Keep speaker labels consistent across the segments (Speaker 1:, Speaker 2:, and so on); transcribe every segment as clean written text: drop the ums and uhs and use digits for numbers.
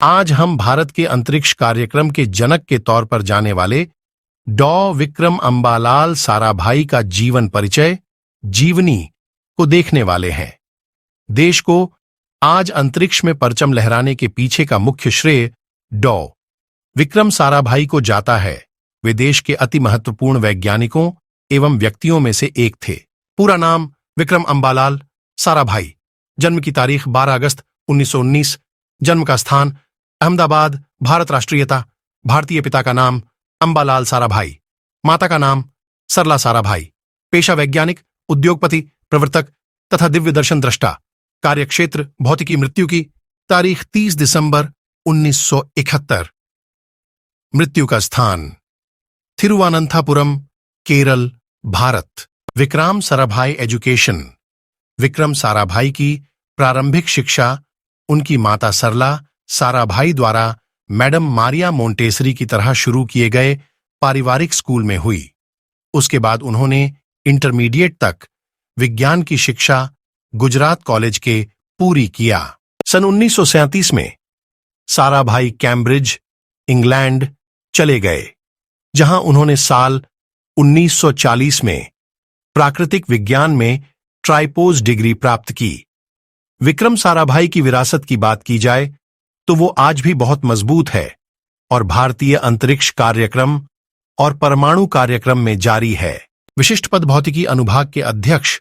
Speaker 1: आज हम भारत के अंतरिक्ष कार्यक्रम के जनक के तौर पर जाने वाले डॉ विक्रम अंबालाल साराभाई का जीवन परिचय, जीवनी को देखने वाले हैं। देश को आज अंतरिक्ष में परचम लहराने के पीछे का मुख्य श्रेय डॉ विक्रम साराभाई को जाता है। वे देश के अति महत्वपूर्ण वैज्ञानिकों एवं व्यक्तियों में से एक थे। पूरा नाम विक्रम अंबालाल साराभाई। जन्म की तारीख 12 अगस्त 1919। जन्म का स्थान अहमदाबाद। भारत राष्ट्रीयता भारतीय। पिता का नाम अंबालाल साराभाई, माता का नाम सरला साराभाई। पेशा वैज्ञानिक, उद्योगपति, प्रवर्तक तथा दिव्य दर्शन दृष्टा। कार्यक्षेत्र भौतिकी। मृत्यु की तारीख 30 दिसंबर 1971। मृत्यु का स्थान थिरुवनंतपुरम, केरल, भारत। विक्रम साराभाई एजुकेशन। विक्रम साराभाई की प्रारंभिक शिक्षा उनकी माता सरला साराभाई द्वारा मैडम मारिया मोंटेसरी की तरह शुरू किए गए पारिवारिक स्कूल में हुई। उसके बाद उन्होंने इंटरमीडिएट तक विज्ञान की शिक्षा गुजरात कॉलेज के पूरी किया। सन 1937 में साराभाई कैम्ब्रिज, इंग्लैंड चले गए, जहां उन्होंने साल 1940 में प्राकृतिक विज्ञान में ट्राइपोज डिग्री प्राप्त की। विक्रम साराभाई की विरासत की बात की जाए तो वो आज भी बहुत मजबूत है और भारतीय अंतरिक्ष कार्यक्रम और परमाणु कार्यक्रम में जारी है। विशिष्ट पद भौतिकी अनुभाग के अध्यक्ष,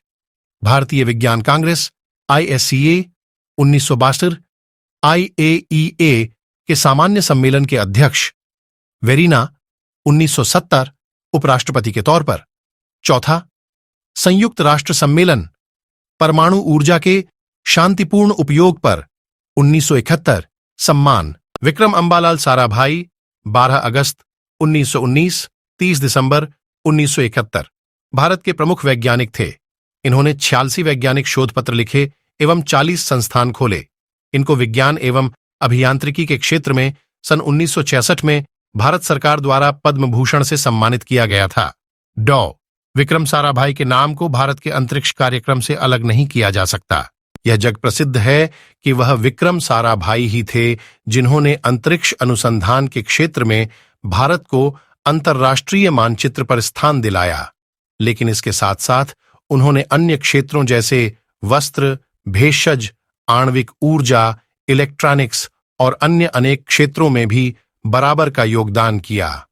Speaker 1: भारतीय विज्ञान कांग्रेस ISCA 1962, IAEA के सामान्य सम्मेलन के अध्यक्ष, वेरिना 1970 उपराष्ट्रपति के तौर पर। चौथा, संयुक्त राष्ट्र सम्मेलन परमाणु ऊर्जा के शांतिपूर्ण उपयोग पर 1971 सम्मान। विक्रम अंबालाल साराभाई 12 अगस्त 1919, 30 दिसंबर 1971 भारत के प्रमुख वैज्ञानिक थे। इन्होंने 86 वैज्ञानिक शोध पत्र लिखे एवं 40 संस्थान खोले। इनको विज्ञान एवं अभियांत्रिकी के क्षेत्र में सन 1966 में भारत सरकार द्वारा पद्म भूषण से सम्मानित किया गया था। डॉ विक्रम साराभाई के नाम को भारत के अंतरिक्ष कार्यक्रम से अलग नहीं किया जा सकता। यह जग प्रसिद्ध है कि वह विक्रम साराभाई ही थे जिन्होंने अंतरिक्ष अनुसंधान के क्षेत्र में भारत को अंतर्राष्ट्रीय मानचित्र पर स्थान दिलाया। लेकिन इसके साथ साथ उन्होंने अन्य क्षेत्रों जैसे वस्त्र, भेषज, आणविक ऊर्जा, इलेक्ट्रॉनिक्स और अन्य अनेक क्षेत्रों में भी बराबर का योगदान किया।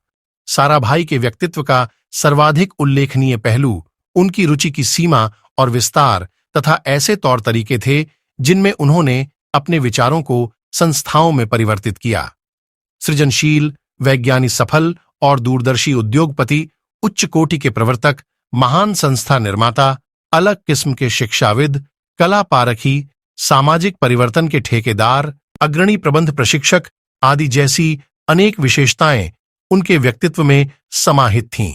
Speaker 1: साराभाई के व्यक्तित्व का सर्वाधिक उल्लेखनीय पहलू उनकी रुचि की सीमा और विस्तार तथा ऐसे तौर तरीके थे जिनमें उन्होंने अपने विचारों को संस्थाओं में परिवर्तित किया। सृजनशील, वैज्ञानिक, सफल और दूरदर्शी उद्योगपति, उच्च कोटि के प्रवर्तक, महान संस्था निर्माता, अलग किस्म के शिक्षाविद, कला पारखी, सामाजिक परिवर्तन के ठेकेदार, अग्रणी प्रबंध प्रशिक्षक आदि जैसी अनेक विशेषताएं उनके व्यक्तित्व में समाहित थीं।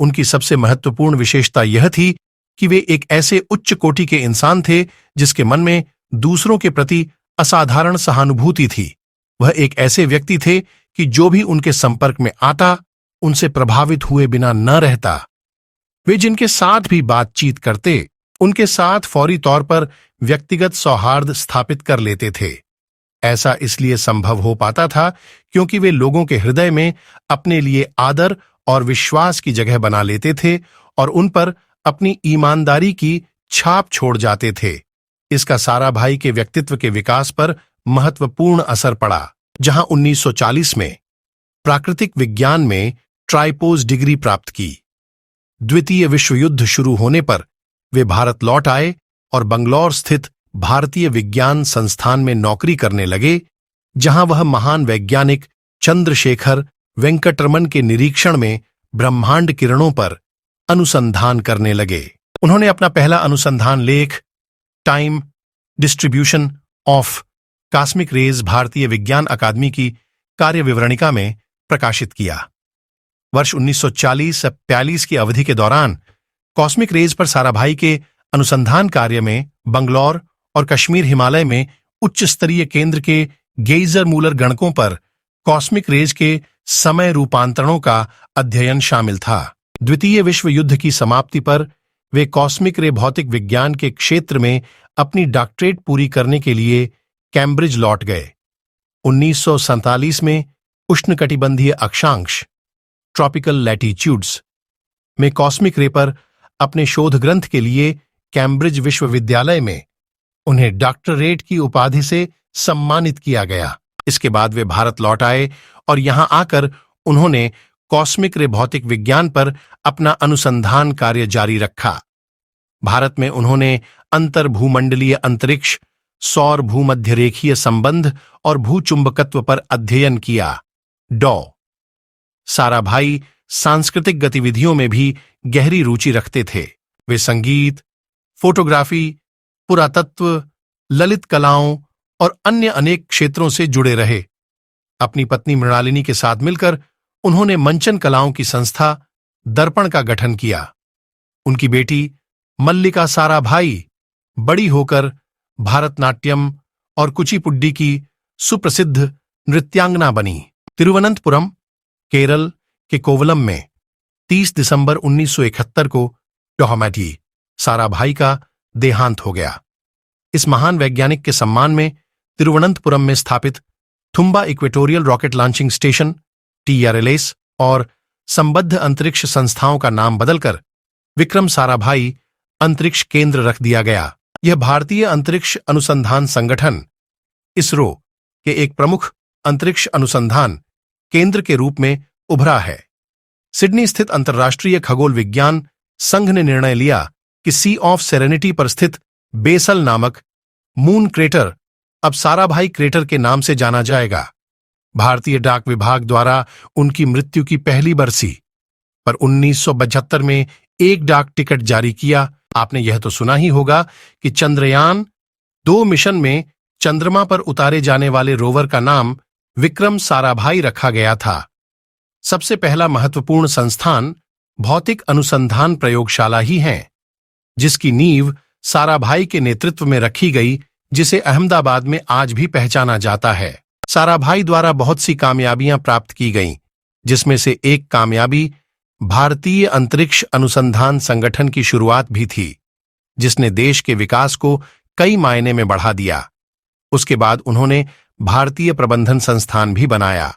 Speaker 1: उनकी सबसे महत्वपूर्ण विशेषता यह थी कि वे एक ऐसे उच्च कोटि के इंसान थे जिसके मन में दूसरों के प्रति असाधारण सहानुभूति थी। वह एक ऐसे व्यक्ति थे कि जो भी उनके संपर्क में आता उनसे प्रभावित हुए बिना न रहता। वे जिनके साथ भी बातचीत करते उनके साथ फौरी तौर पर व्यक्तिगत सौहार्द स्थापित कर लेते थे। ऐसा इसलिए संभव हो पाता था क्योंकि वे लोगों के हृदय में अपने लिए आदर और विश्वास की जगह बना लेते थे और उन पर अपनी ईमानदारी की छाप छोड़ जाते थे। इसका साराभाई के व्यक्तित्व के विकास पर महत्वपूर्ण असर पड़ा। जहां 1940 में प्राकृतिक विज्ञान में ट्राइपोज डिग्री प्राप्त की, द्वितीय विश्व युद्ध शुरू होने पर वे भारत लौट आए और बंगलौर स्थित भारतीय विज्ञान संस्थान में नौकरी करने लगे, जहां वह महान वैज्ञानिक चंद्रशेखर वेंकटरमन के निरीक्षण में ब्रह्मांड किरणों पर अनुसंधान करने लगे। उन्होंने अपना पहला अनुसंधान लेख time distribution of cosmic rays भारतीय विज्ञान अकादमी की कार्य विवरणिका में प्रकाशित किया। वर्ष 1940 से 42 की अवधि के दौरान कॉस्मिक रेज पर साराभाई के अनुसंधान कार्य में बंगलौर और कश्मीर हिमालय में उच्च स्तरीय केंद्र के गेइजर मूलर गणकों पर कॉस्मिक रेज के समय रूपांतरणों का अध्ययन शामिल था। द्वितीय विश्व युद्ध की समाप्ति पर वे कॉस्मिक रे भौतिक विज्ञान के क्षेत्र में अपनी डॉक्टरेट पूरी करने के लिए कैम्ब्रिज लौट गए। 1947 में उष्णकटिबंधीय अक्षांश ट्रॉपिकल लैटिट्यूड्स में कॉस्मिक रे पर अपने शोध ग्रंथ के लिए कैम्ब्रिज विश्वविद्यालय में उन्हें डॉक्टरेट की उपाधि से सम्मानित किया गया। इसके बाद वे भारत लौट आए और यहां आकर उन्होंने कॉस्मिक रे भौतिक विज्ञान पर अपना अनुसंधान कार्य जारी रखा। भारत में उन्होंने अंतर्भूमंडलीय अंतरिक्ष, सौर भूमध्यरेखीय संबंध और भूचुंबकत्व पर अध्ययन किया। डॉ साराभाई सांस्कृतिक गतिविधियों में भी गहरी रुचि रखते थे। वे संगीत, फोटोग्राफी, पुरातत्व, ललित कलाओं और अन्य अनेक क्षेत्रों से जुड़े रहे। अपनी पत्नी मृणालिनी के साथ मिलकर उन्होंने मंचन कलाओं की संस्था दर्पण का गठन किया। उनकी बेटी मल्लिका साराभाई बड़ी होकर भारतनाट्यम और कुचिपुड्डी की सुप्रसिद्ध नृत्यांगना बनी। तिरुवनंतपुरम, केरल के कोवलम में 30 दिसंबर 1971 को डॉ साराभाई का देहांत हो गया। इस महान वैज्ञानिक के सम्मान में तिरुवनंतपुरम में स्थापित Thumba equatorial rocket launching station TRLS और संबद्ध अंतरिक्ष संस्थाओं का नाम बदलकर विक्रम साराभाई अंतरिक्ष केंद्र रख दिया गया। यह भारतीय अंतरिक्ष अनुसंधान संगठन इसरो के एक प्रमुख अंतरिक्ष अनुसंधान केंद्र के रूप में उभरा है। सिडनी स्थित अंतर्राष्ट्रीय खगोल विज्ञान संघ ने निर्णय लिया कि सी ऑफ सेरेनिटी पर स्थित बेसल नामक मून क्रेटर अब साराभाई क्रेटर के नाम से जाना जाएगा। भारतीय डाक विभाग द्वारा उनकी मृत्यु की पहली बरसी पर 1972 में एक डाक टिकट जारी किया। आपने यह तो सुना ही होगा कि चंद्रयान 2 मिशन में चंद्रमा पर उतारे जाने वाले रोवर का नाम विक्रम साराभाई रखा गया था। सबसे पहला महत्वपूर्ण संस्थान भौतिक अनुसंधान प्रयोगशाला ही है, जिसकी नींव साराभाई के नेतृत्व में रखी गई, जिसे अहमदाबाद में आज भी पहचाना जाता है। साराभाई द्वारा बहुत सी कामयाबियां प्राप्त की गईं, जिसमें से एक कामयाबी भारतीय अंतरिक्ष अनुसंधान संगठन की शुरुआत भी थी, जिसने देश के विकास को कई मायने में बढ़ा दिया। उसके बाद उन्होंने भारतीय प्रबंधन संस्थान भी बनाया।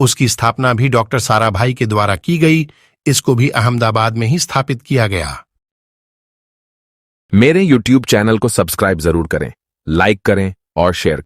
Speaker 1: उसकी स्थापना भी डॉक्टर साराभाई के द्वारा की गई। इसको भी अहमदाबाद में ही स्थापित किया गया।
Speaker 2: मेरे YouTube चैनल को सब्सक्राइब जरूर करें, लाइक करें और शेयर